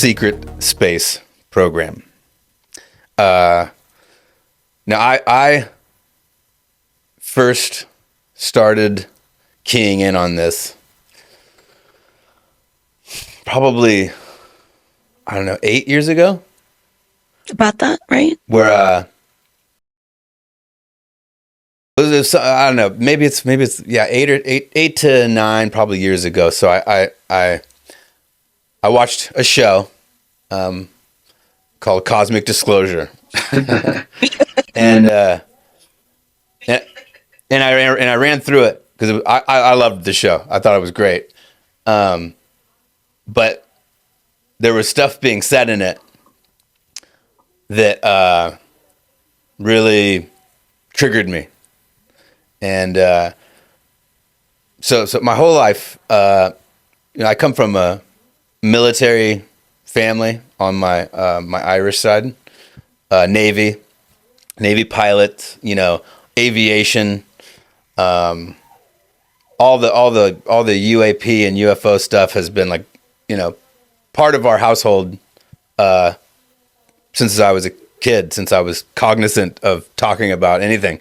secret space program. Now, I first started keying in on this probably, I don't know, 8 years ago. About that, right? Where I don't know, maybe it's yeah, eight to nine probably years ago. So I watched a show called Cosmic Disclosure, and I ran through it because I loved the show. I thought it was great, but there was stuff being said in it that really triggered me. And so my whole life, I come from a military family on my my Irish side, Navy pilot, aviation, all the UAP and UFO stuff has been like, part of our household since I was a kid, since I was cognizant of talking about anything.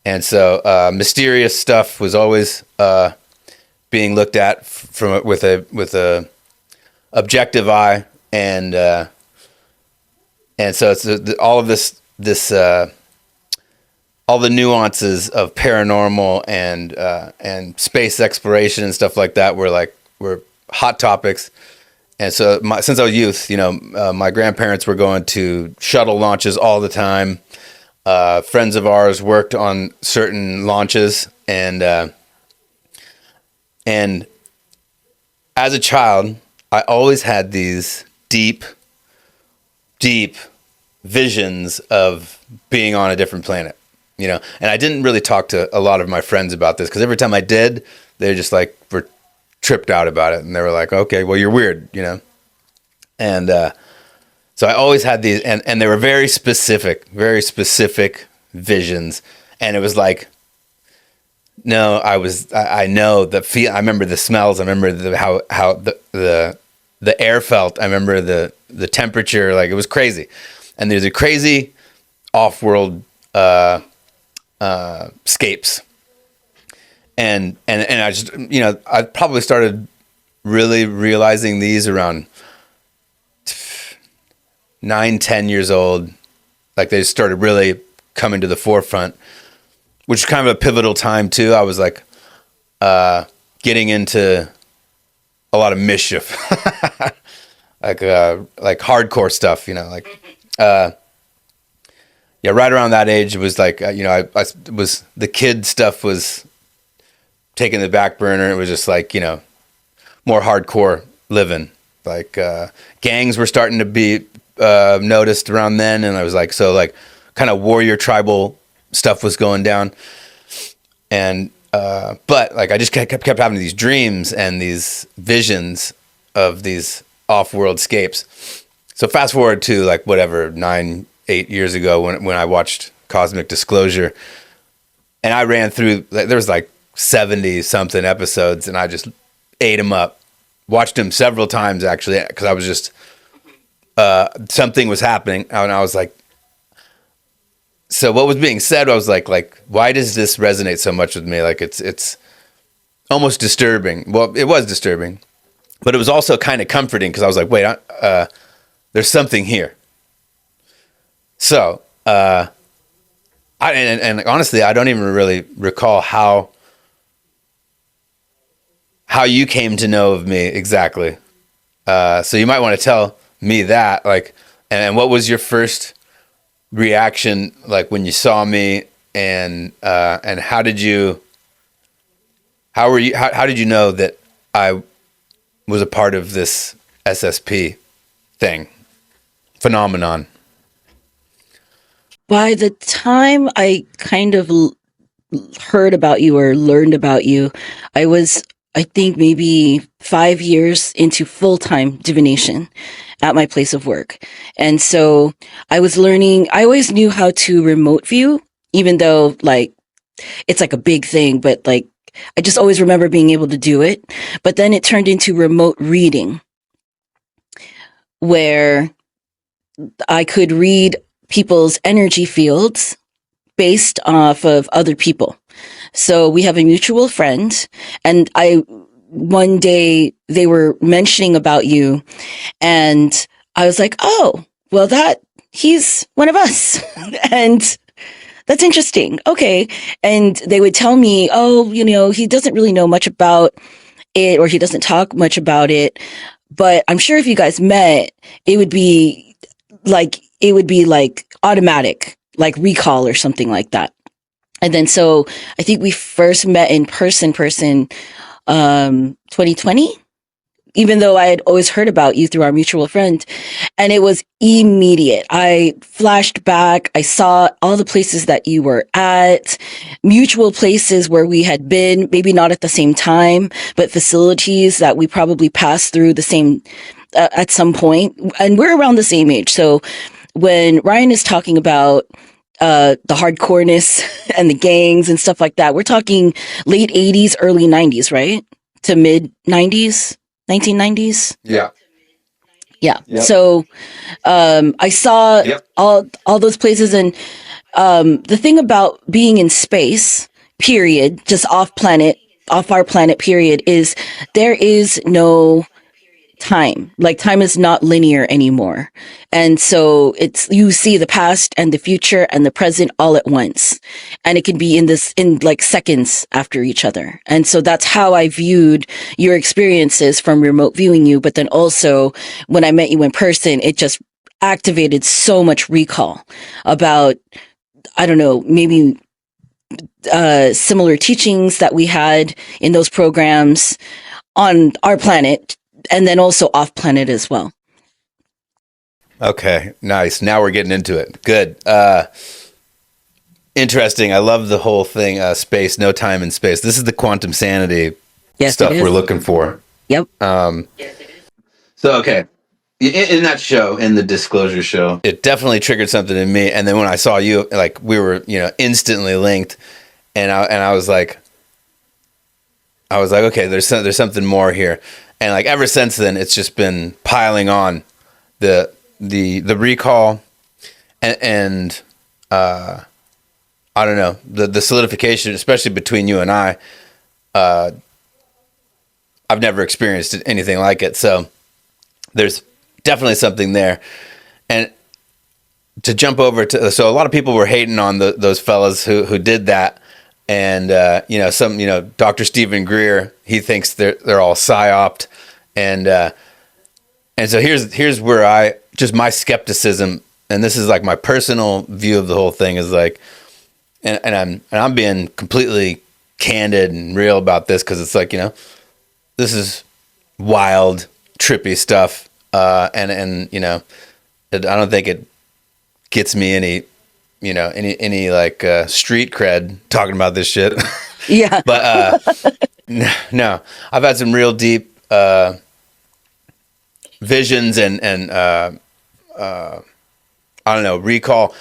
And so mysterious stuff was always being looked at with a objective eye, and so it's all of this all the nuances of paranormal and space exploration and stuff like that were hot topics. And so since I was youth, my grandparents were going to shuttle launches all the time. Friends of ours worked on certain launches, and as a child, I always had these deep visions of being on a different planet, and I didn't really talk to a lot of my friends about this because every time I did, they just were tripped out about it, and they were like, "Okay, well, you're weird," and so I always had these, and they were very specific visions. And it was like, no, I know the feel. I remember the smells. I remember how the air felt. I remember the temperature. Like, it was crazy. And there's a crazy off-world scapes. And I just, I probably started really realizing these around 9-10 years old. Like, they started really coming to the forefront, which is kind of a pivotal time too. I was like getting into a lot of mischief, like hardcore stuff, yeah, right around that age. It was like, I was, the kid stuff was taking the back burner. It was just like, more hardcore living. Like gangs were starting to be noticed around then, and I was like, kind of warrior tribal stuff was going down, and but I just kept having these dreams and these visions of these off-world scapes. So fast forward to 9-8 years ago when I watched Cosmic Disclosure, and I ran through, there was 70 something episodes, and I just ate them up. Watched them several times actually, because I was just something was happening, and I was like, so what was being said, I was like, why does this resonate so much with me? It's almost disturbing. Well, it was disturbing, but it was also kind of comforting, because I was like, wait, there's something here. So, honestly, I don't even really recall how you came to know of me exactly. So you might want to tell me that, and what was your first reaction, when you saw me, and how did you know that I was a part of this SSP phenomenon? By the time I kind of heard about you or learned about you, I was, I think, maybe 5 years into full-time divination at my place of work. And so I was learning, I always knew how to remote view, even though it's a big thing, but I just always remember being able to do it. But then it turned into remote reading, where I could read people's energy fields based off of other people. So we have a mutual friend, and one day they were mentioning about you, and I was like, oh, well, he's one of us. And that's interesting. Okay. And they would tell me, oh, he doesn't really know much about it, or he doesn't talk much about it. But I'm sure if you guys met, it would be like automatic, like recall or something like that. And then so I think we first met in person 2020, even though I had always heard about you through our mutual friend. And it was immediate. I flashed back. I saw all the places that you were at, mutual places where we had been, maybe not at the same time, but facilities that we probably passed through the same at some point. And we're around the same age. So when Ryan is talking about the hardcoreness and the gangs and stuff like that, we're talking late 80s, early 90s, right? To mid 90s, 1990s. Yeah. Yeah. Yep. So I saw all those places. And the thing about being in space, period, just off our planet, period, is there is no time. Like, time is not linear anymore. And so you see the past and the future and the present all at once. And it can be in like seconds after each other. And so that's how I viewed your experiences from remote viewing you. But then also when I met you in person, it just activated so much recall about, I don't know, maybe similar teachings that we had in those programs on our planet, and then also off planet as well. Okay, nice. Now we're getting into it. Good. Interesting. I love the whole thing. Space, no time in space. This is the quantum sanity stuff we're looking for. Yep. So, okay. In that show, in the disclosure show, it definitely triggered something in me. And then when I saw you, like, we were, instantly linked. And I was like, okay, there's something more here. And like ever since then, it's just been piling on the recall and I don't know, the solidification, especially between you and I. I've never experienced anything like it, so there's definitely something there. And to jump over to, so a lot of people were hating on those fellas who did that. And, Dr. Stephen Greer, he thinks they're all psyoped. And so here's where my skepticism, and this is like my personal view of the whole thing, is like, and I'm being completely candid and real about this, 'cause it's like, this is wild, trippy stuff. And I don't think it gets me any like street cred talking about this shit. Yeah. But no, I've had some real deep visions and I don't know, recall,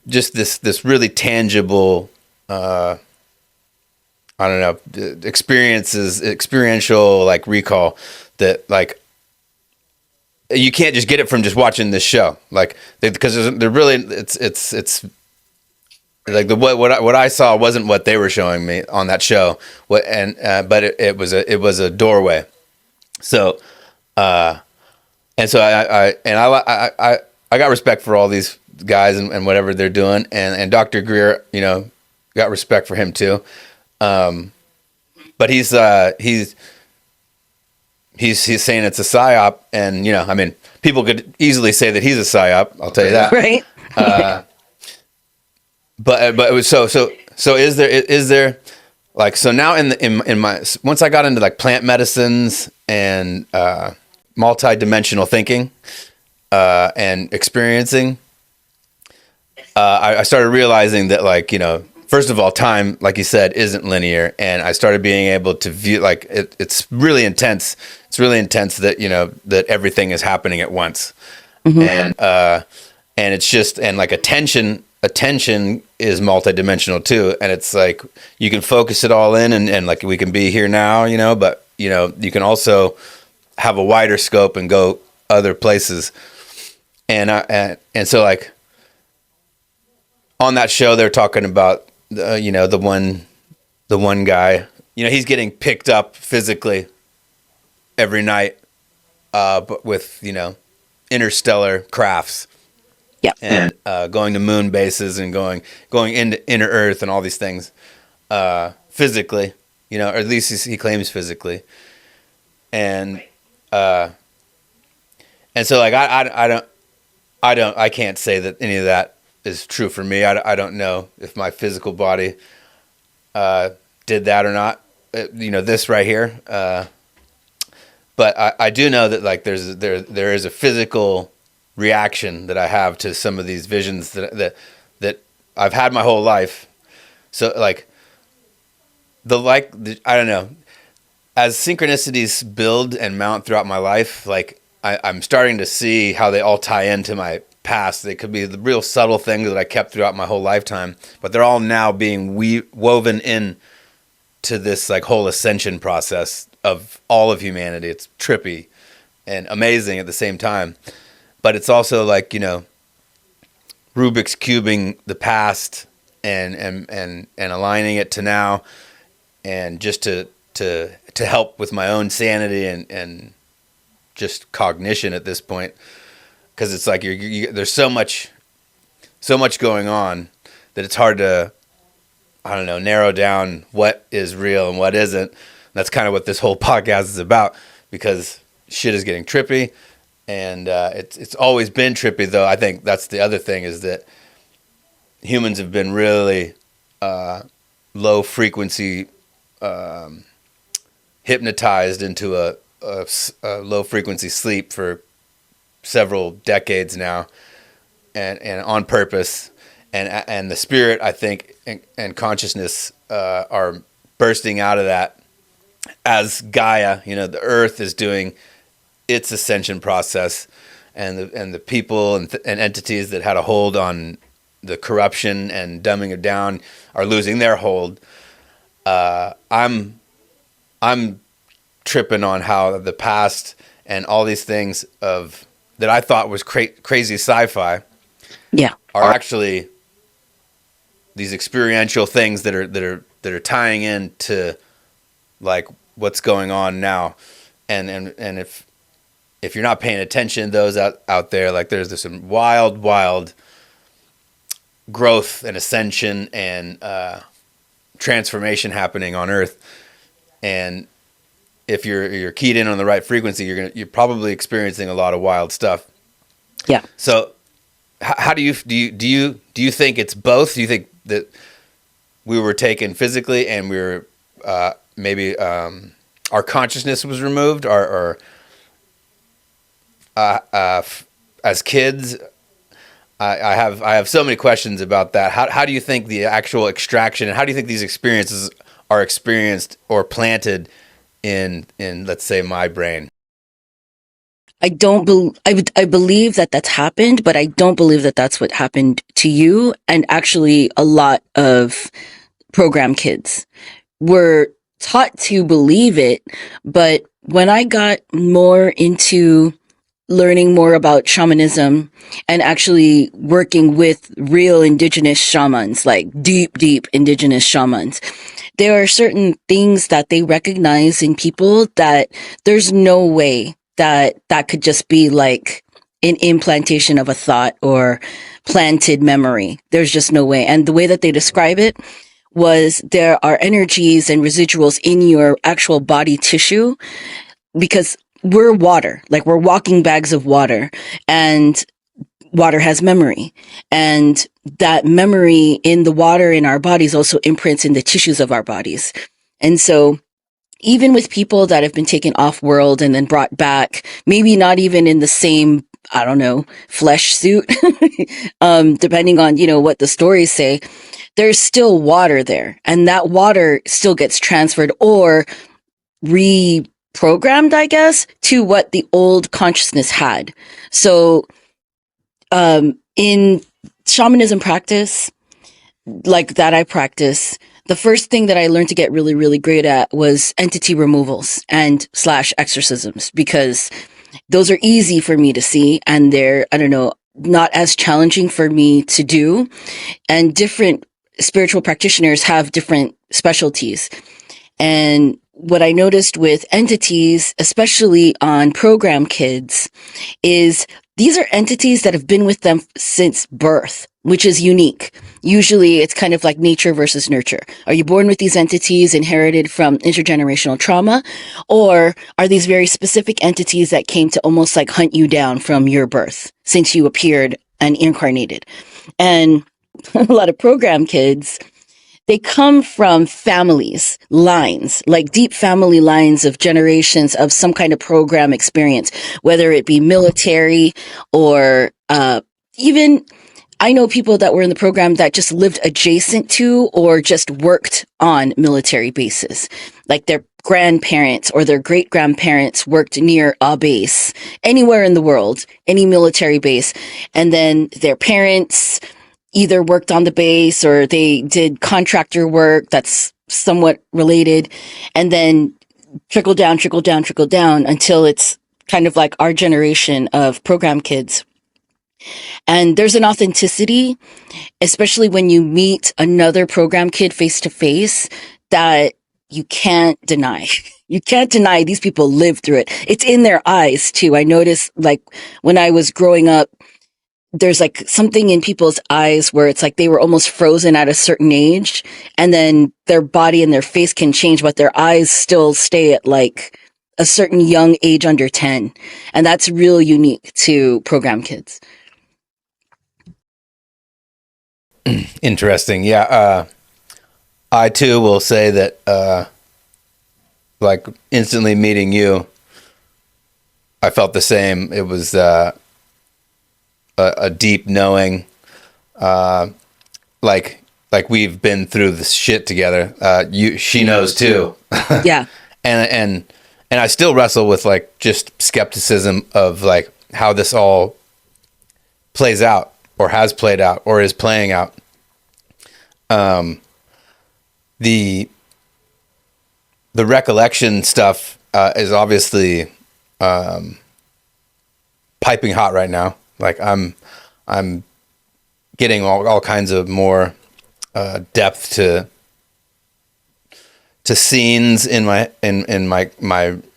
just this really tangible I don't know, experiential like recall that like you can't just get it from just watching this show, like because they're really it's like what I saw wasn't what they were showing me on that show. But it was a doorway. So and so I got respect for all these guys and whatever they're doing, and Dr. Greer, got respect for him too. But he's saying it's a psyop, and I mean, people could easily say that he's a psyop. I'll tell you that, right? But it was so is there like, so now in my, once I got into like plant medicines and multi-dimensional thinking and experiencing, I started realizing that, like, first of all, time, like you said, isn't linear, and I started being able to view, like, it's really intense. It's really intense that that everything is happening at once, and it's just, and like attention is multidimensional too, and it's like you can focus it all in, and like we can be here now, but you can also have a wider scope and go other places. And so like on that show, they're talking about, the one guy, he's getting picked up physically every night, but with, interstellar crafts. Yeah. And going to moon bases and going into inner Earth and all these things, physically, or at least he claims physically, and so like I can't say that any of that is true for me. I don't know if my physical body did that or not. This right here, but I do know that like there is a physical reaction that I have to some of these visions that I've had my whole life. So like I don't know, as synchronicities build and mount throughout my life, like I'm starting to see how they all tie into my past. They could be the real subtle things that I kept throughout my whole lifetime, but they're all now being woven in to this like whole ascension process of all of humanity. It's trippy and amazing at the same time. But it's also like, Rubik's cubing the past and aligning it to now, and just to help with my own sanity and just cognition at this point, because it's like there's so much going on that it's hard to, I don't know, narrow down what is real and what isn't. And that's kind of what this whole podcast is about, because shit is getting trippy. And it's always been trippy, though. I think that's the other thing, is that humans have been really low frequency, hypnotized into a low frequency sleep for several decades now, and on purpose. And the spirit, I think, and consciousness are bursting out of that as Gaia. The Earth is doing its ascension process, and the people and entities that had a hold on the corruption and dumbing it down are losing their hold. I'm tripping on how the past and all these things that I thought was crazy sci-fi, are actually these experiential things that are tying into like what's going on now, and if you're not paying attention to those out there, like there's this wild growth and ascension and transformation happening on Earth. And if you're keyed in on the right frequency, you're probably experiencing a lot of wild stuff. Yeah. So how do you think it's both? Do you think that we were taken physically and we were maybe our consciousness was removed, or as kids? I have so many questions about that. How do you think the actual extraction, and how do you think these experiences are experienced or planted in let's say my brain? I believe that that's happened, but I don't believe that that's what happened to you. And actually, a lot of program kids were taught to believe it. But when I got more into learning more about shamanism and actually working with real indigenous shamans, like deep indigenous shamans, there are certain things that they recognize in people that there's no way that could just be like an implantation of a thought or planted memory. There's just no way. And the way that they describe it was there are energies and residuals in your actual body tissue, because we're water, like we're walking bags of water, and water has memory, and that memory in the water in our bodies also imprints in the tissues of our bodies. And so even with people that have been taken off world and then brought back, maybe not even in the same, I don't know, flesh suit, depending on, what the stories say, there's still water there. And that water still gets transferred or reprogrammed, I guess, to what the old consciousness had. So, in shamanism practice, like that I practice, the first thing that I learned to get really, really great at was entity removals and / exorcisms, because those are easy for me to see, and they're, I don't know, not as challenging for me to do. And different spiritual practitioners have different specialties. And what I noticed with entities, especially on program kids, is these are entities that have been with them since birth, which is unique. Usually it's kind of like nature versus nurture. Are you born with these entities inherited from intergenerational trauma? Or are these very specific entities that came to almost like hunt you down from your birth since you appeared and incarnated? And a lot of program kids, they come from families, lines, like deep family lines of generations of some kind of program experience, whether it be military or even I know people that were in the program that just lived adjacent to or just worked on military bases. Like their grandparents or their great grandparents worked near a base anywhere in the world, any military base. And then their parents either worked on the base or they did contractor work that's somewhat related, and then trickle down, trickle down, trickle down until it's kind of like our generation of program kids. And there's an authenticity, especially when you meet another program kid face to face, that you can't deny. You can't deny these people live through it. It's in their eyes too. I noticed like when I was growing up, there's like something in people's eyes where it's like they were almost frozen at a certain age, and then their body and their face can change, but their eyes still stay at like a certain young age under 10. And that's real unique to program kids. Interesting. Yeah. I too will say that, like instantly meeting you, I felt the same. It was, a deep knowing, like we've been through this shit together. She knows too. Yeah. And I still wrestle with like just skepticism of like how this all plays out or has played out or is playing out. The recollection stuff, is obviously, piping hot right now. Like I'm getting all kinds of more depth to scenes in my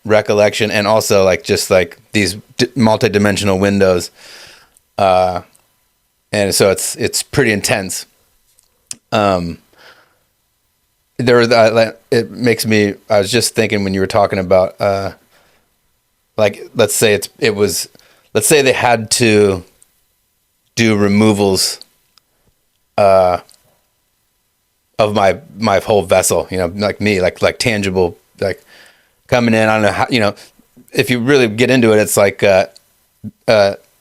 recollection, and also like just like these multi-dimensional windows, and so it's pretty intense. It makes me. I was just thinking when you were talking about like let's say they had to do removals of my whole vessel, like me, like tangible, like coming in. I don't know how, if you really get into it, it's like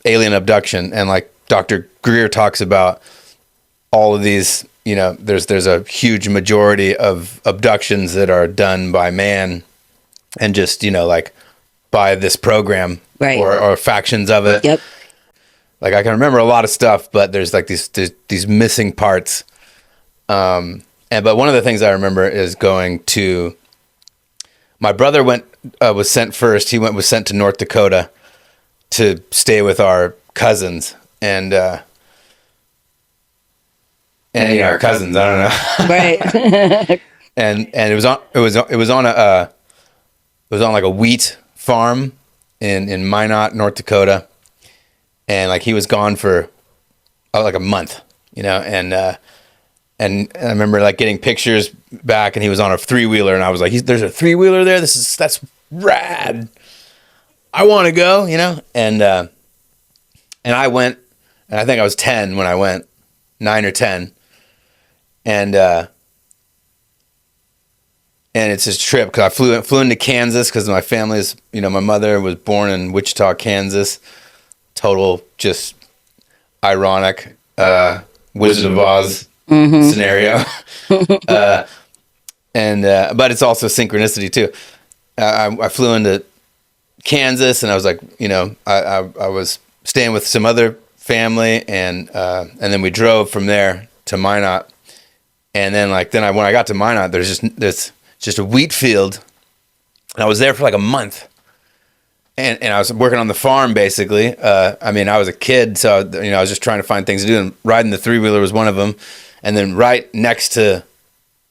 alien abduction, and like Dr. Greer talks about all of these. There's a huge majority of abductions that are done by man, and just like by this program, right, or factions of it. Yep. Like I can remember a lot of stuff, but there's like these missing parts. But one of the things I remember is going to. My brother was sent first. He was sent to North Dakota to stay with our cousins, and our cousins. I don't know. Right. and it was on like a wheat farm in Minot, North Dakota. And like he was gone for like a month, and I remember like getting pictures back, and he was on a 3-wheeler, and I was like, "There's a 3-wheeler there. That's rad. I want to go," And I went, and I think I was 10 when I went, 9 or 10, and it's this trip because I flew into Kansas because my family's, my mother was born in Wichita, Kansas. Total just ironic Wizard of Oz scenario. But it's also synchronicity too. I flew into Kansas, and I was like, I was staying with some other family, and then we drove from there to Minot. And then when I got to Minot, there's just a wheat field, and I was there for like a month. and I was working on the farm basically. I mean, I was a kid, so I was just trying to find things to do, and riding the 3-wheeler was one of them. And then right next to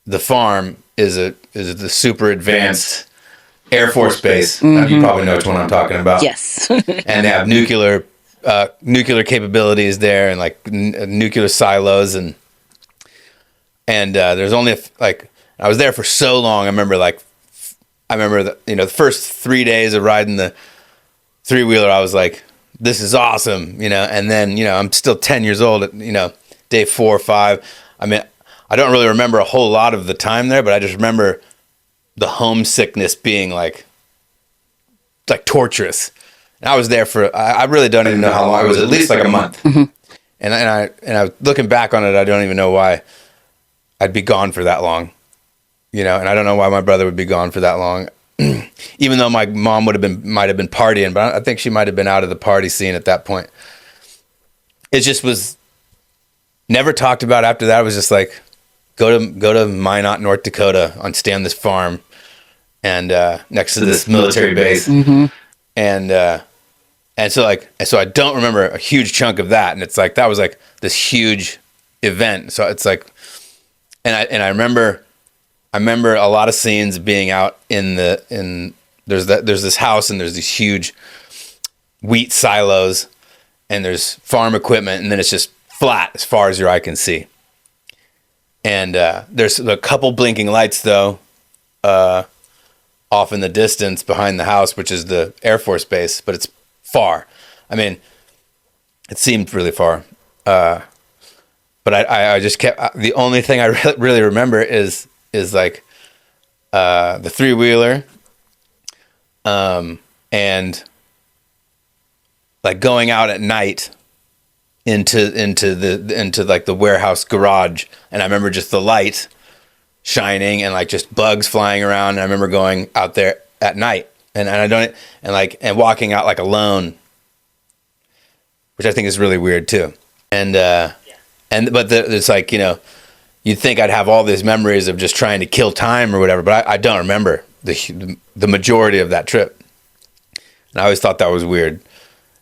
the farm is the super advanced Air Force base. You probably know which one I'm talking about. Yes. And they have nuclear capabilities there, and like nuclear silos, and there's only I was there for so long. I remember the first 3 days of riding the 3-wheeler, I was like, this is awesome, and then, I'm still 10 years old at, day 4 or 5. I mean, I don't really remember a whole lot of the time there, but I just remember the homesickness being like torturous. And I was there for, I really don't even know how long. It was at least like a month. Mm-hmm. And I looking back on it, I don't even know why I'd be gone for that long, and I don't know why my brother would be gone for that long. Even though my mom might have been partying, but I think she might have been out of the party scene at that point. It just was never talked about after that. It was just like, go to Minot, North Dakota, on this farm, and next to this military base, mm-hmm. and so I don't remember a huge chunk of that, and it's like that was like this huge event. So it's like, and I remember a lot of scenes being out there's this house, and there's these huge wheat silos, and there's farm equipment, and then it's just flat as far as your eye can see. And there's a couple blinking lights though, off in the distance behind the house, which is the Air Force base, but it's far. I mean, it seemed really far. But I just kept, the only thing I really remember is like the 3-wheeler, and like going out at night into like the warehouse garage, and I remember just the light shining and like just bugs flying around, and I remember going out there at night, and walking out like alone, which I think is really weird too. It's like, you'd think I'd have all these memories of just trying to kill time or whatever, but I don't remember the majority of that trip. And I always thought that was weird.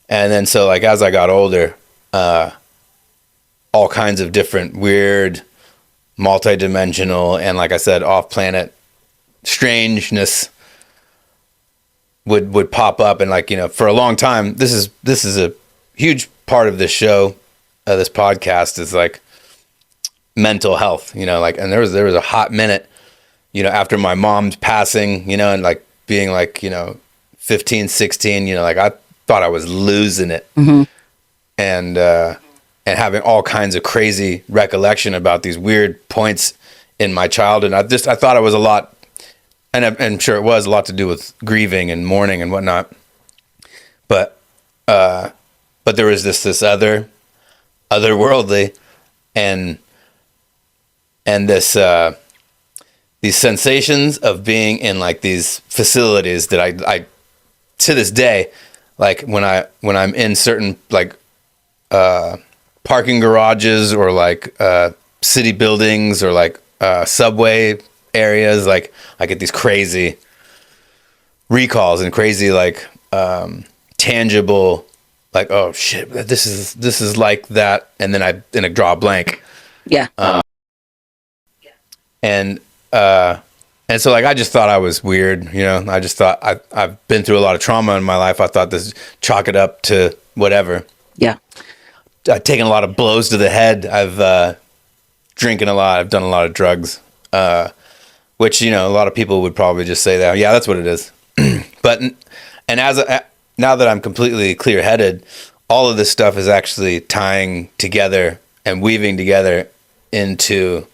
And then so like as I got older, all kinds of different weird, multi-dimensional, and like I said, off-planet strangeness would pop up. And like, for a long time, this is a huge part of this show, this podcast, is like mental health, and there was a hot minute, after my mom's passing, and like being like, 15, 16, like I thought I was losing it. Mm-hmm. And having all kinds of crazy recollection about these weird points in my childhood. I thought it was a lot, and I'm sure it was a lot to do with grieving and mourning and whatnot. But there was this otherworldly, and this these sensations of being in like these facilities that I to this day, like when I'm in certain like parking garages, or like city buildings, or like subway areas, like I get these crazy recalls and crazy like tangible, like, oh shit, this is like that, and then I draw a blank. Yeah. And so like I just thought I was weird, I just thought I've been through a lot of trauma in my life. I thought this, chalk it up to whatever. Yeah. I've taken a lot of blows to the head. I've drinking a lot. I've done a lot of drugs, which, a lot of people would probably just say that, yeah, that's what it is. But now that I'm completely clear-headed, all of this stuff is actually tying together and weaving together into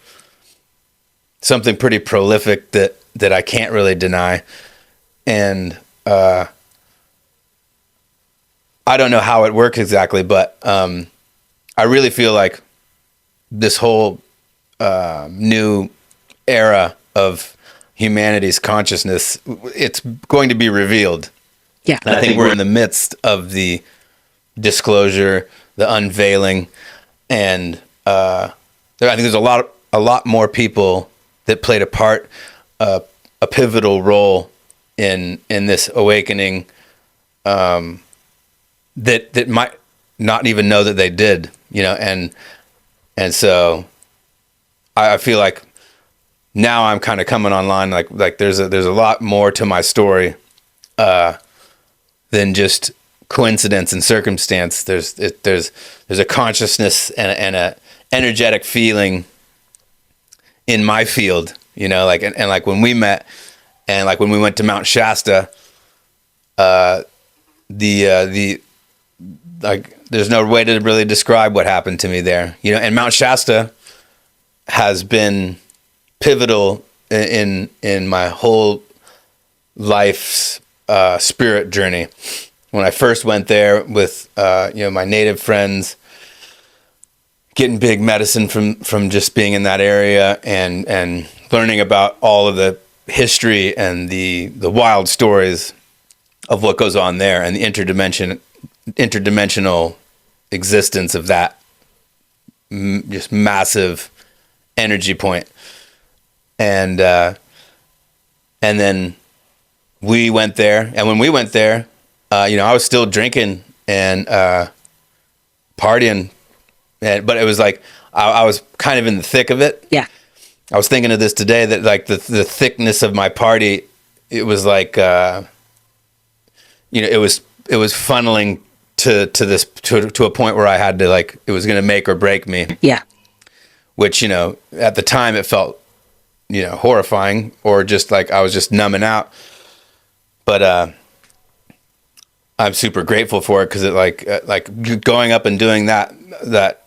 something pretty prolific that I can't really deny. And I don't know how it works exactly, but I really feel like this whole new era of humanity's consciousness, it's going to be revealed. Yeah. And I think we're in the midst of the disclosure, the unveiling, and I think there's a lot more people that played a part, a pivotal role in this awakening, that might not even know that they did, and so I feel like now I'm kind of coming online, like there's a lot more to my story than just coincidence and circumstance. There's a consciousness and a energetic feeling in my field, like and like when we met, and like when we went to Mount Shasta, the like there's no way to really describe what happened to me there, and Mount Shasta has been pivotal in my whole life's spirit journey. When I first went there with my native friends, getting big medicine from just being in that area, and learning about all of the history and the wild stories of what goes on there, and the interdimensional existence of that just massive energy point. And then we went there, and when we went there, I was still drinking and partying, but it was like I was kind of in the thick of it. Yeah. I was thinking of this today, that like the thickness of my party, it was like it was funneling to a point where I had to, like, it was going to make or break me. Yeah. Which, at the time it felt, horrifying, or just like I was just numbing out. But I'm super grateful for it, because it like going up and doing that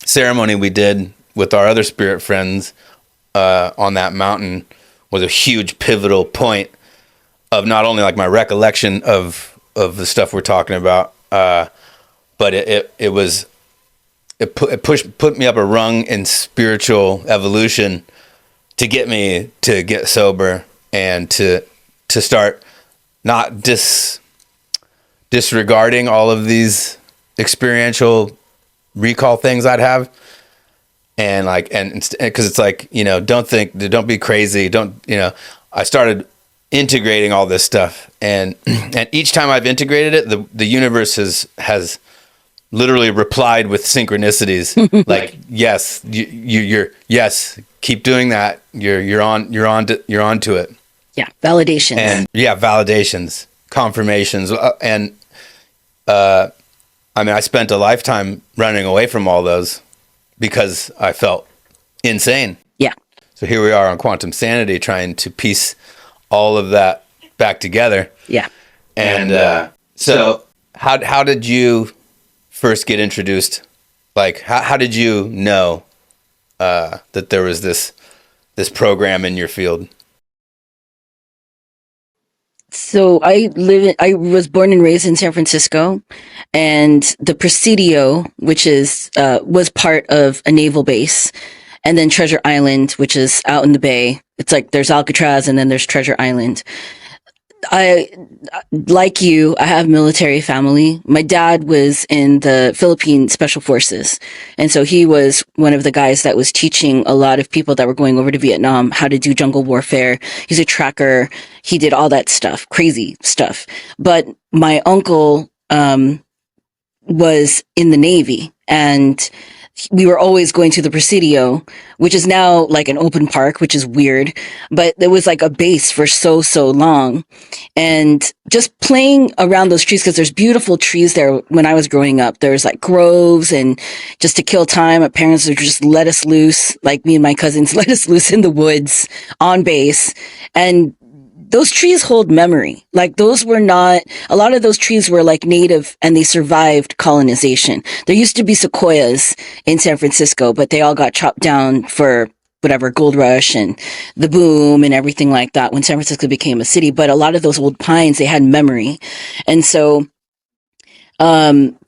ceremony we did with our other spirit friends on that mountain was a huge pivotal point of not only like my recollection of the stuff we're talking about, but it put me up a rung in spiritual evolution to get me to get sober, and to start not disregarding all of these experiential recall things I'd have. And because it's like, don't be crazy. I started integrating all this stuff, and each time I've integrated it, the universe has literally replied with synchronicities. Like, yes, you're yes, keep doing that. You're on to it. Yeah. Validations. And validations, confirmations. And I spent a lifetime running away from all those because I felt insane. Yeah. So here we are on Quantum Sanity, trying to piece all of that back together. Yeah. And so how did you first get introduced? Like, how did you know that there was this program in your field? So I was born and raised in San Francisco, and the Presidio, which was part of a naval base, and then Treasure Island, which is out in the bay. It's like there's Alcatraz and then there's Treasure Island. Like you, I have military family. My dad was in the Philippine Special Forces. And so he was one of the guys that was teaching a lot of people that were going over to Vietnam how to do jungle warfare. He's a tracker. He did all that stuff, crazy stuff. But my uncle, was in the Navy, and we were always going to the Presidio, which is now like an open park, which is weird, but there was like a base for so long. And just playing around those trees, because there's beautiful trees there. When I was growing up, there's like groves, and just to kill time, my parents would just let us loose, like me and my cousins let us loose in the woods on base. And those trees hold memory. Like, those were not, a lot of those trees were like native, and they survived colonization. There used to be sequoias in San Francisco, but they all got chopped down for whatever, gold rush and the boom and everything like that when San Francisco became a city. But a lot of those old pines, they had memory. And so, when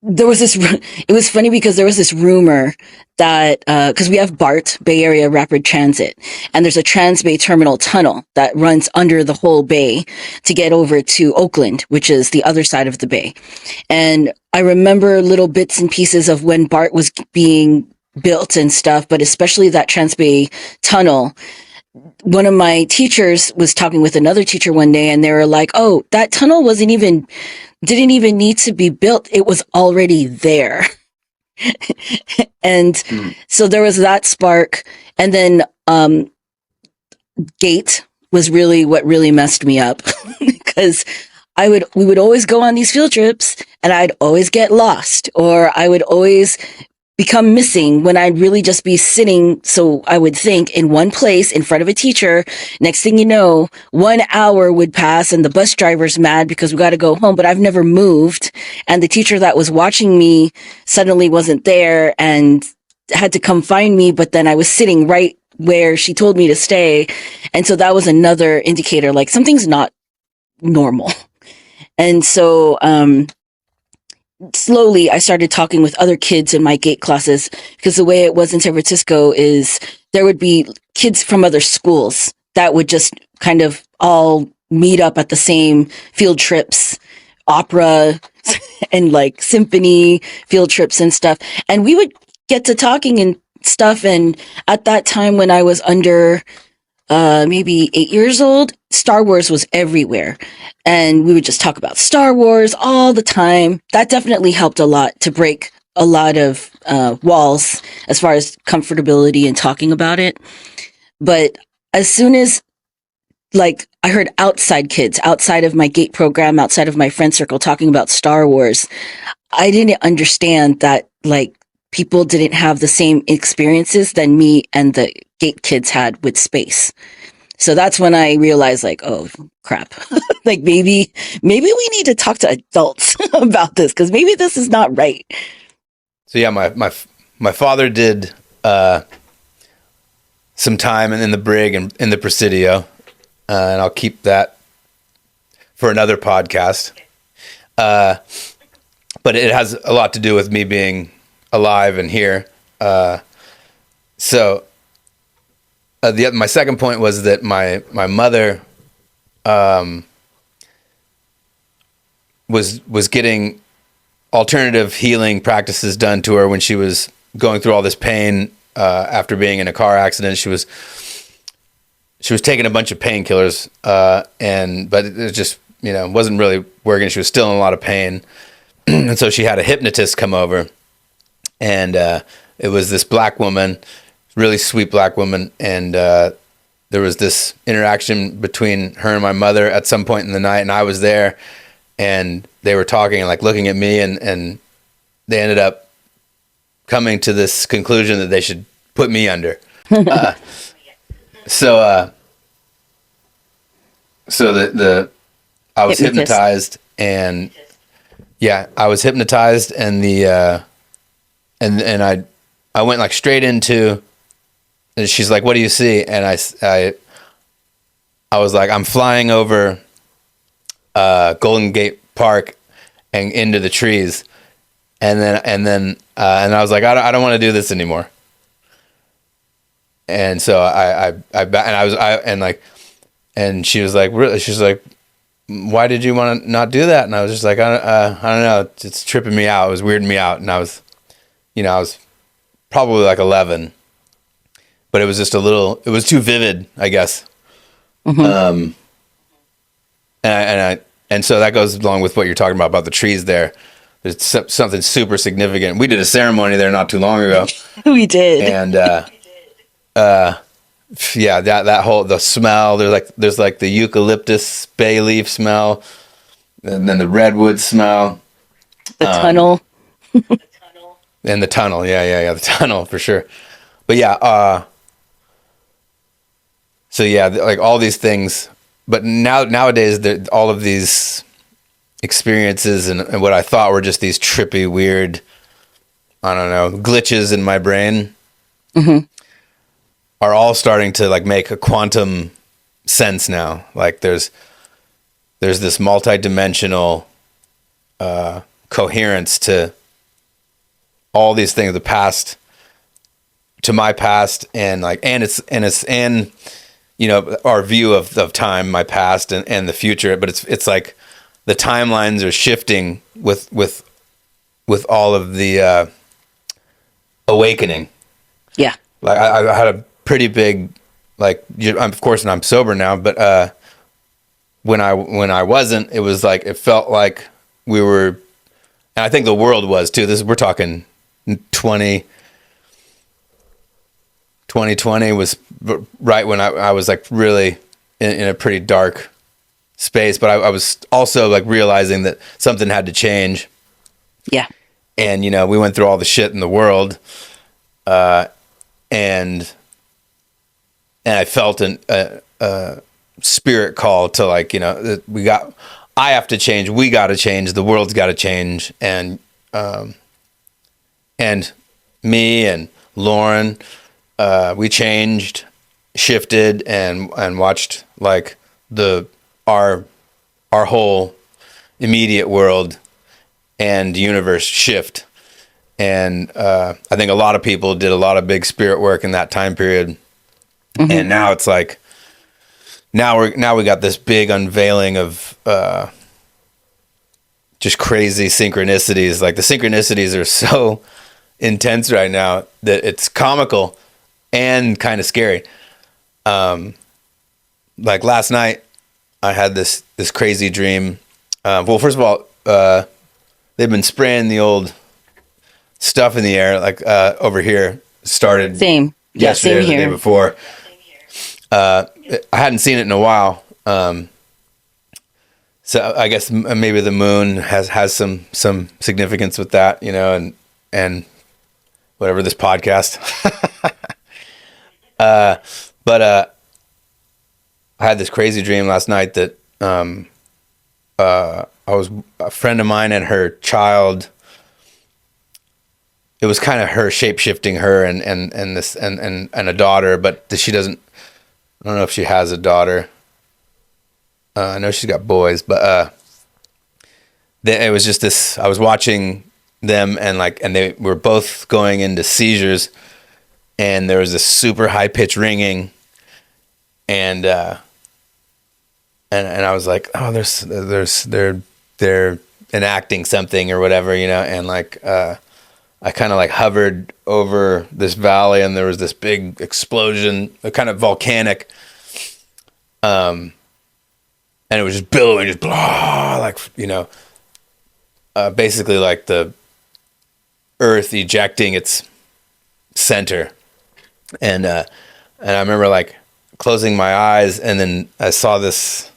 there was it was funny because there was this rumor that, cause we have BART, Bay Area Rapid Transit, and there's a Transbay Terminal tunnel that runs under the whole bay to get over to Oakland, which is the other side of the bay. And I remember little bits and pieces of when BART was being built and stuff, but especially that Transbay tunnel. one of my teachers was talking with another teacher one day, and they were like, "Oh, that tunnel didn't even need to be built. It was already there." And so there was that spark. And then gate was really what really messed me up, because we would always go on these field trips, and I'd always get lost, or I would always become missing when I'd really just be sitting. So I would think, in one place in front of a teacher. Next thing you know, 1 hour would pass and the bus driver's mad because we got to go home, but I've never moved. And the teacher that was watching me suddenly wasn't there and had to come find me. But then I was sitting right where she told me to stay. And so that was another indicator, like something's not normal. And so, slowly I started talking with other kids in my gate classes, because the way it was in San Francisco is there would be kids from other schools that would just kind of all meet up at the same field trips, opera and like symphony field trips and stuff. And we would get to talking and stuff. And at that time, when I was under maybe 8 years old, Star Wars was everywhere. And we would just talk about Star Wars all the time. That definitely helped a lot to break a lot of walls as far as comfortability and talking about it. But as soon as like I heard outside kids, outside of my gate program, outside of my friend circle talking about Star Wars, I didn't understand that like people didn't have the same experiences than me and the gate kids had with space. So that's when I realized, like, oh crap, like maybe we need to talk to adults about this, because maybe this is not right. So yeah, my father did some time in the brig and in the Presidio, and I'll keep that for another podcast. But it has a lot to do with me being alive and here. So my second point was that my mother was getting alternative healing practices done to her when she was going through all this pain after being in a car accident. She was taking a bunch of painkillers, but it just wasn't really working. She was still in a lot of pain, and so she had a hypnotist come over, and it was this black woman, really sweet black woman, and there was this interaction between her and my mother at some point in the night, and I was there, and they were talking and like looking at me, and they ended up coming to this conclusion that they should put me under. So I was hypnotized, and yeah, I was hypnotized, and and I went like straight into. And she's like, "What do you see?" And I was like, "I'm flying over Golden Gate Park and into the trees," and I was like, "I don't want to do this anymore." And so and she was like, "Really?" She's like, "Why did you want to not do that?" And I was just like, I don't know, it's tripping me out. It was weirding me out, and I was probably like 11. But it was just it was too vivid, I guess. Mm-hmm. And so that goes along with what you're talking about the trees there. There's something super significant. We did a ceremony there not too long ago. We did. And, yeah, the smell, there's like the eucalyptus bay leaf smell, and then the redwood smell. The tunnel. And the tunnel. Yeah. The tunnel for sure. But yeah, so yeah, like all these things, but nowadays, all of these experiences and what I thought were just these trippy, weird, I don't know, glitches in my brain, mm-hmm. are all starting to like make a quantum sense now. Like there's this multi-dimensional coherence to all these things, the past, to my past, and our view of time, my past and the future, but it's like the timelines are shifting with all of the awakening. Yeah. Like I had a pretty big like of course, and I'm sober now, but when I wasn't, it was like it felt like we were, and I think the world was too. We're talking 2020 was right when I was like really in a pretty dark space, but I was also like realizing that something had to change. Yeah. And, we went through all the shit in the world. And I felt a spirit call to like, I have to change. We got to change. The world's got to change. And me and Lauren, we changed, shifted, and watched like our whole immediate world and universe shift. And I think a lot of people did a lot of big spirit work in that time period. Mm-hmm. And now it's like now we got this big unveiling of just crazy synchronicities. Like the synchronicities are so intense right now that it's comical and kind of scary. Like last night I had this crazy dream. Well, first of all, they've been spraying the old stuff in the air, like over here. Started same yesterday, same here. The day before. I hadn't seen it in a while, so I guess maybe the moon has some significance with that, and whatever this podcast. But I had this crazy dream last night that I was a friend of mine and her child. It was kind of her shape-shifting her and a daughter, but she doesn't. I don't know if she has a daughter. I know she's got boys, but it was just this. I was watching them and they were both going into seizures, and there was this super high-pitched ringing, and I was like, oh, they're enacting something or whatever, and I kind of like hovered over this valley, and there was this big explosion, a kind of volcanic, and it was just billowing, just blah, like, basically like the earth ejecting its center. And I remember like closing my eyes, and then I saw this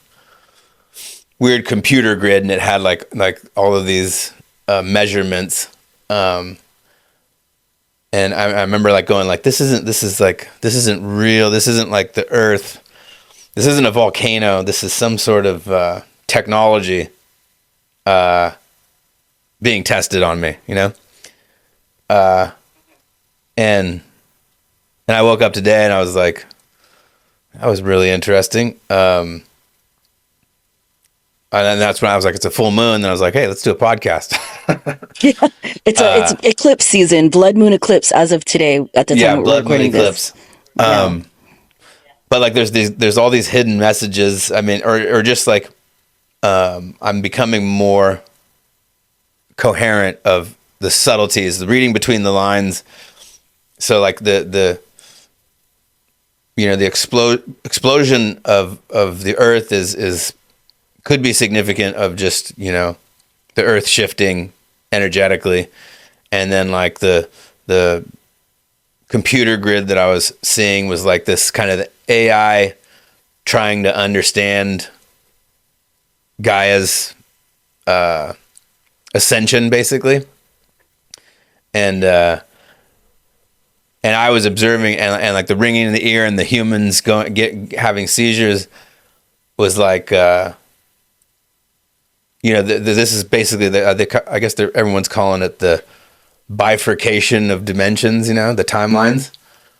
weird computer grid, and it had like all of these measurements. And I remember like going like, this isn't real. This isn't like the earth. This isn't a volcano. This is some sort of technology being tested on me, and I woke up today and I was like, that was really interesting. And that's when I was like, it's a full moon. And I was like, hey, let's do a podcast. Yeah, it's eclipse season, blood moon eclipse as of today at the time we're recording this. But like there's all these hidden messages. I mean, or just like I'm becoming more coherent of the subtleties, the reading between the lines. So like the explosion of the earth is could be significant of just, the earth shifting energetically. And then like the computer grid that I was seeing was like this kind of AI trying to understand Gaia's ascension, basically. And I was observing, and like the ringing in the ear and the humans having seizures was like, this is basically I guess everyone's calling it the bifurcation of dimensions. The timelines.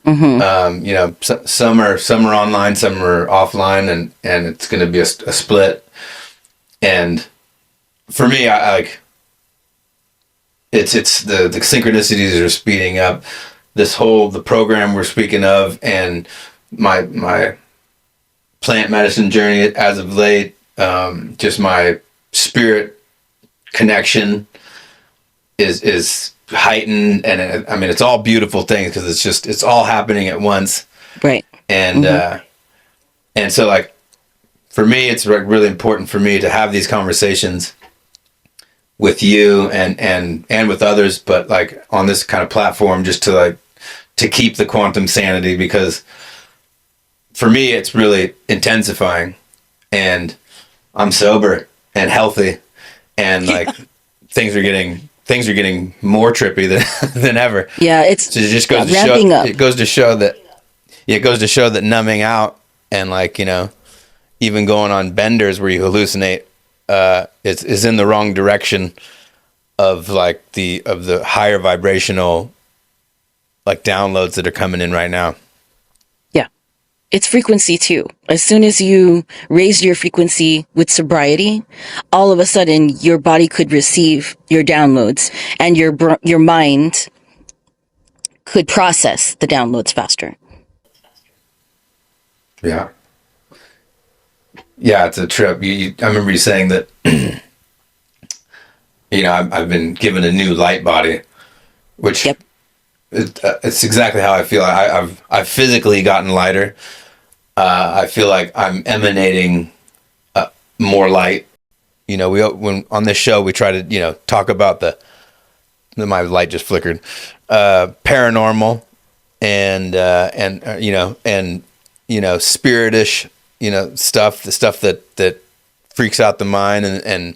Mm-hmm. Some are online, some are offline, and it's going to be a split. And for me, I like it's the synchronicities are speeding up. The program we're speaking of, and my plant medicine journey as of late, just my spirit connection is heightened, and I mean it's all beautiful things because it's all happening at once, right? And and so like for me, it's like really important for me to have these conversations with you and with others, but like on this kind of platform, just to like to keep the quantum sanity, because for me it's really intensifying, and I'm sober and healthy, and like things are getting more trippy than ever. Yeah, it's So it just goes to ramping show. up. It goes to show that. Yeah, it goes to show that numbing out and like, you know, even going on benders where you hallucinate, is in the wrong direction of like the higher vibrational like downloads that are coming in right now. Yeah. It's frequency too. As soon as you raise your frequency with sobriety, all of a sudden your body could receive your downloads, and your mind could process the downloads faster. Yeah. Yeah, it's a trip. I remember you saying that, you know, I've been given a new light body, which Yep. it's exactly how I feel. I've physically gotten lighter. I feel like I'm emanating more light. You know, when on this show we try to, you know, talk about my light just flickered, paranormal and you know spiritish, you know, stuff, the stuff that freaks out the mind, and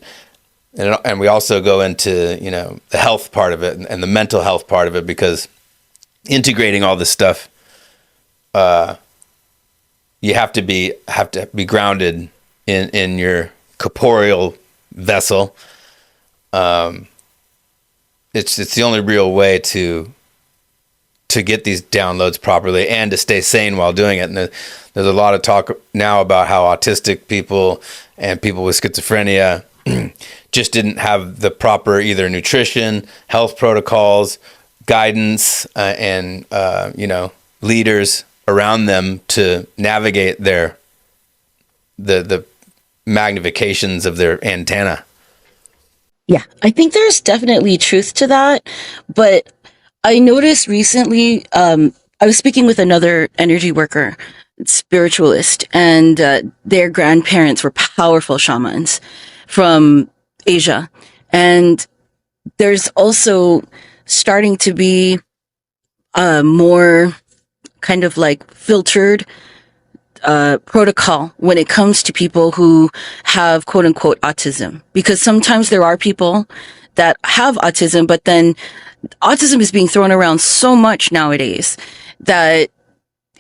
we also go into, you know, the health part of it and the mental health part of it, because integrating all this stuff, you have to be grounded in your corporeal vessel. It's the only real way to get these downloads properly and to stay sane while doing it. And there's a lot of talk now about how autistic people and people with schizophrenia just didn't have the proper either nutrition, health protocols, guidance, and you know, leaders around them to navigate the magnifications of their antenna. Yeah, I think there's definitely truth to that, but I noticed recently, I was speaking with another energy worker, spiritualist, and their grandparents were powerful shamans from Asia. And there's also starting to be more kind of like filtered protocol when it comes to people who have quote unquote autism, because sometimes there are people that have autism, but then autism is being thrown around so much nowadays that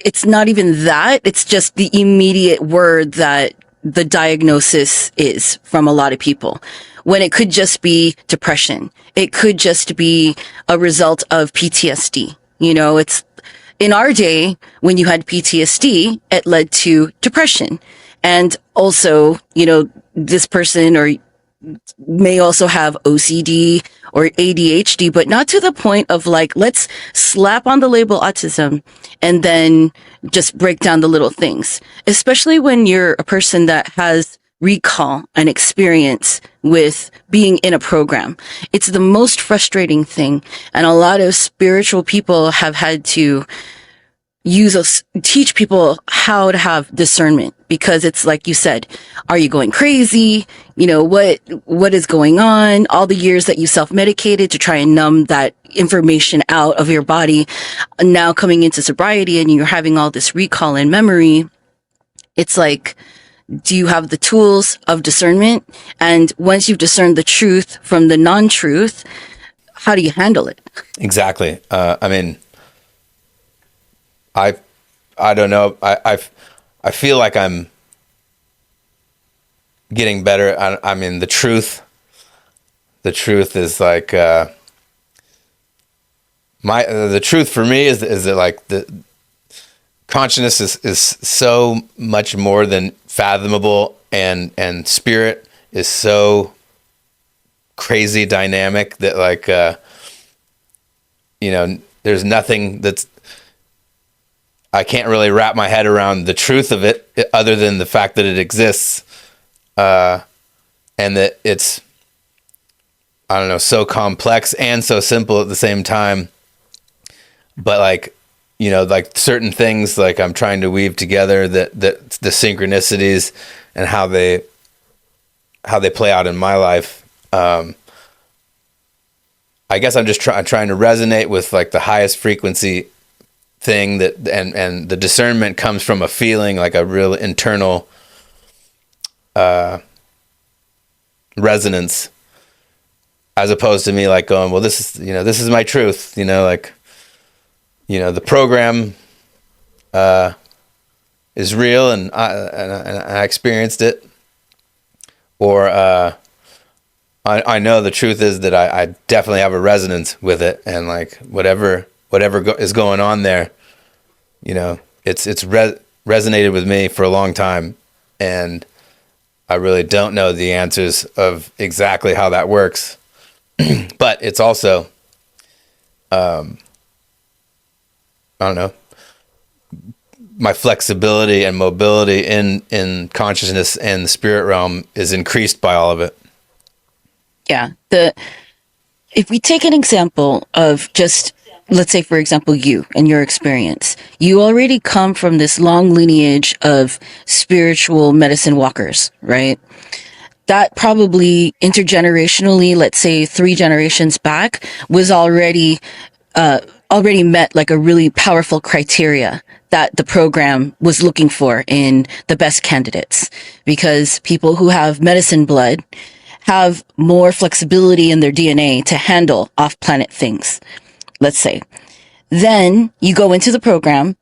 it's not even that, it's just the immediate word that the diagnosis is from a lot of people, when it could just be depression. It could just be a result of PTSD. You know, it's in our day, when you had PTSD, it led to depression. And also, you know, this person or may also have OCD or ADHD, but not to the point of like, let's slap on the label autism and then just break down the little things, especially when you're a person that has recall and experience with being in a program. It's the most frustrating thing. And a lot of spiritual people have had to teach people how to have discernment, because it's like you said, are you going crazy? You know, what is going on? All the years that you self-medicated to try and numb that information out of your body, now coming into sobriety and you're having all this recall and memory. It's like, do you have the tools of discernment? And once you've discerned the truth from the non-truth, how do you handle it? Exactly. I mean, I don't know. I feel like I'm getting better. I mean, the truth is like, the truth for me is that like the consciousness is so much more than fathomable, and spirit is so crazy dynamic that like, you know, there's nothing that's, I can't really wrap my head around the truth of it other than the fact that it exists, and that it's, I don't know, so complex and so simple at the same time. But like, like certain things, like I'm trying to weave together that the synchronicities and how they play out in my life. I guess I'm just trying to resonate with like the highest frequency thing that, and the discernment comes from a feeling, like a real internal resonance, as opposed to me like going, well, this is my truth, like, the program is real and I experienced it, or I know the truth is that I definitely have a resonance with it, and like whatever is going on there, it's resonated with me for a long time, and I really don't know the answers of exactly how that works, but it's also, I don't know, my flexibility and mobility in consciousness and the spirit realm is increased by all of it. Yeah. If we take an example of just, let's say, for example, you and your experience, you already come from this long lineage of spiritual medicine walkers, right? That probably intergenerationally, let's say 3 generations back, was already met like a really powerful criteria that the program was looking for in the best candidates, because people who have medicine blood have more flexibility in their DNA to handle off-planet things, let's say. Then you go into the program,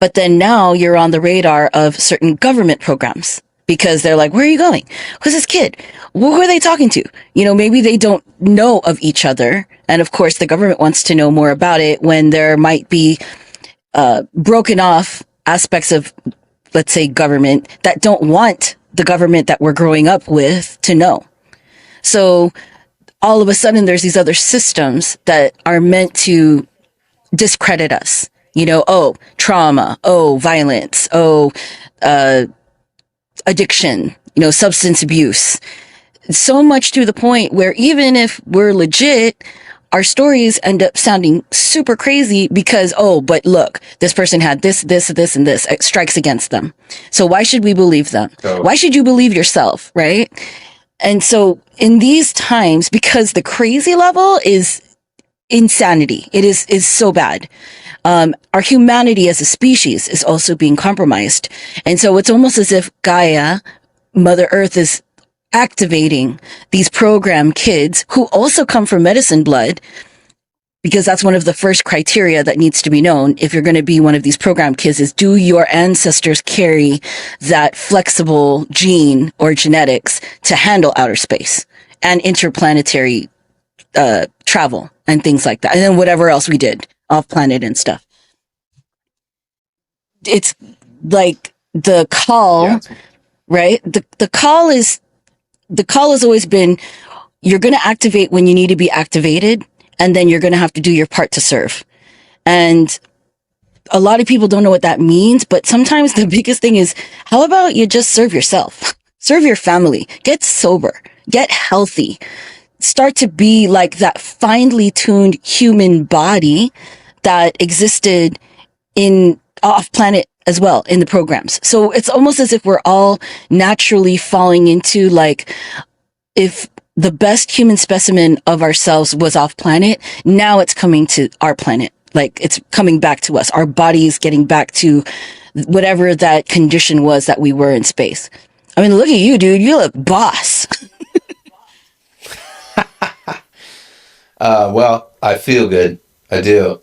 but then now you're on the radar of certain government programs, because they're like, where are you going? Who's this kid? Who are they talking to? Maybe they don't know of each other. And of course, the government wants to know more about it when there might be broken off aspects of, let's say, government that don't want the government that we're growing up with to know. So all of a sudden, there's these other systems that are meant to discredit us. Trauma, violence, addiction, substance abuse. So much to the point where even if we're legit, our stories end up sounding super crazy because, but look, this person had this, and this. It strikes against them. So why should we believe them? Oh. Why should you believe yourself, right? And so in these times, because the crazy level is insanity, it is so bad. Our humanity as a species is also being compromised. And so it's almost as if Gaia, Mother Earth, is activating these program kids who also come from medicine blood, because that's one of the first criteria that needs to be known if you're going to be one of these program kids, is do your ancestors carry that flexible gene or genetics to handle outer space and interplanetary travel and things like that, and then whatever else we did off planet and stuff. It's like the call, yeah. Right? The call has always been, you're going to activate when you need to be activated, and then you're going to have to do your part to serve. And a lot of people don't know what that means, but sometimes the biggest thing is, how about you just serve yourself? Serve your family. Get sober. Get healthy. Start to be like that finely tuned human body that existed in off planet as well in the programs. So it's almost as if we're all naturally falling into, like, if the best human specimen of ourselves was off planet, now it's coming to our planet. Like, it's coming back to us. Our body is getting back to whatever that condition was that we were in space. I mean, look at you, dude. You look boss. Well, I feel good. I do.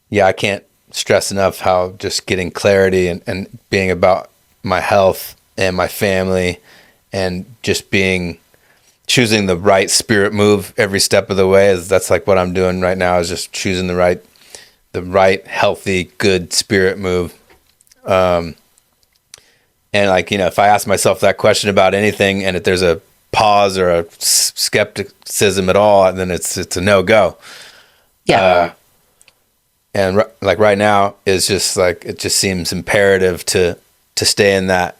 Yeah, I can't stress enough how just getting clarity and being about my health and my family, and just choosing the right spirit move every step of the way, that's like what I'm doing right now, is just choosing the right healthy, good spirit move. And like, if I ask myself that question about anything, and if there's a pause or a skepticism at all, then it's a no-go. Yeah. And like right now is just like, it just seems imperative to stay in that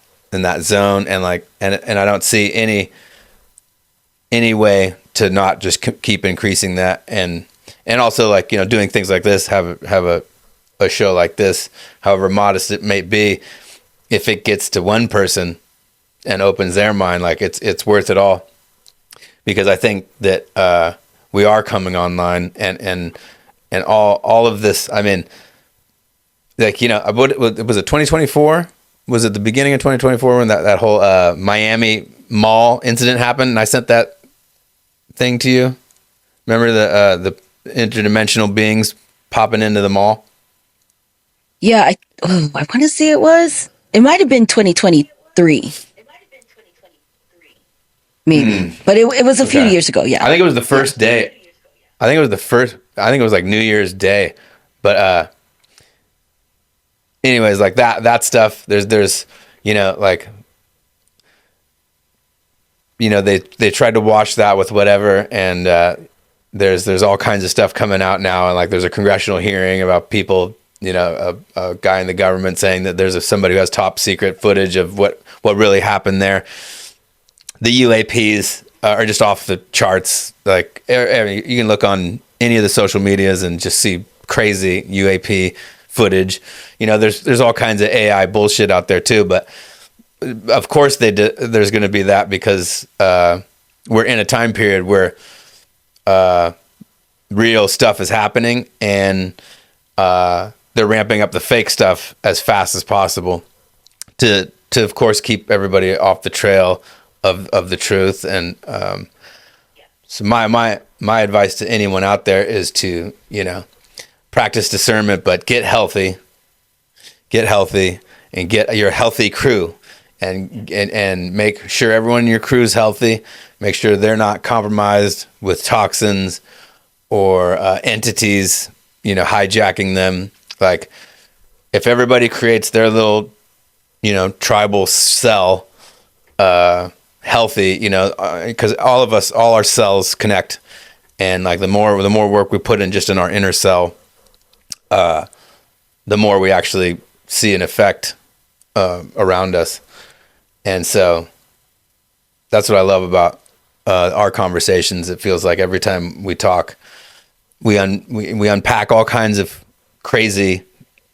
zone, and like, and I don't see any way to not just keep increasing that and and also like, you know, doing things like this, have a show like this, however modest it may be, if it gets to one person and opens their mind, like it's worth it all. Because I think that we are coming online, and all of this. I mean, like, you know, was it 2024? Was it the beginning of 2024 when that whole Miami mall incident happened? And I sent that thing to you. Remember the interdimensional beings popping into the mall? Yeah, I want to say it might have been 2023, maybe, but it was a few Okay. years ago. Yeah, I think it was the first day. I think it was like New Year's Day. But anyways, like that stuff. There's you know, like, you know, they tried to wash that with whatever, and there's all kinds of stuff coming out now, and like there's a congressional hearing about people, you know, a guy in the government saying that there's somebody who has top secret footage of what really happened there. The UAPs are just off the charts. Like, I mean, you can look on any of the social medias and just see crazy UAP footage. You know, there's all kinds of AI bullshit out there too, but of course there's going to be that, because we're in a time period where real stuff is happening, and they're ramping up the fake stuff as fast as possible to of course keep everybody off the trail of the truth. And so my advice to anyone out there is to, you know, practice discernment, but get healthy, and get your healthy crew, and make sure everyone in your crew is healthy. Make sure they're not compromised with toxins or entities, you know, hijacking them. Like, if everybody creates their little, you know, tribal cell healthy, you know, because all our cells connect, and like the more work we put in just in our inner cell, the more we actually see an effect around us. And so that's what I love about our conversations. It feels like every time we talk, we unpack all kinds of crazy,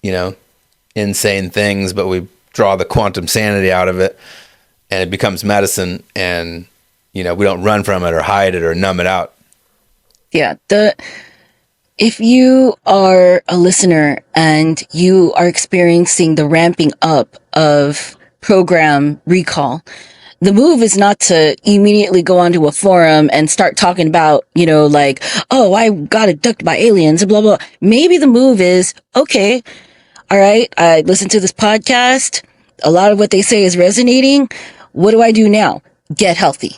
you know, insane things, but we draw the quantum sanity out of it, and it becomes medicine. And, you know, we don't run from it or hide it or numb it out. yeah. If you are a listener and you are experiencing the ramping up of program recall, the move is not to immediately go onto a forum and start talking about, you know, like, oh, I got abducted by aliens and blah, blah. Maybe the move is, okay, all right, I listened to this podcast. A lot of what they say is resonating. What do I do now? Get healthy.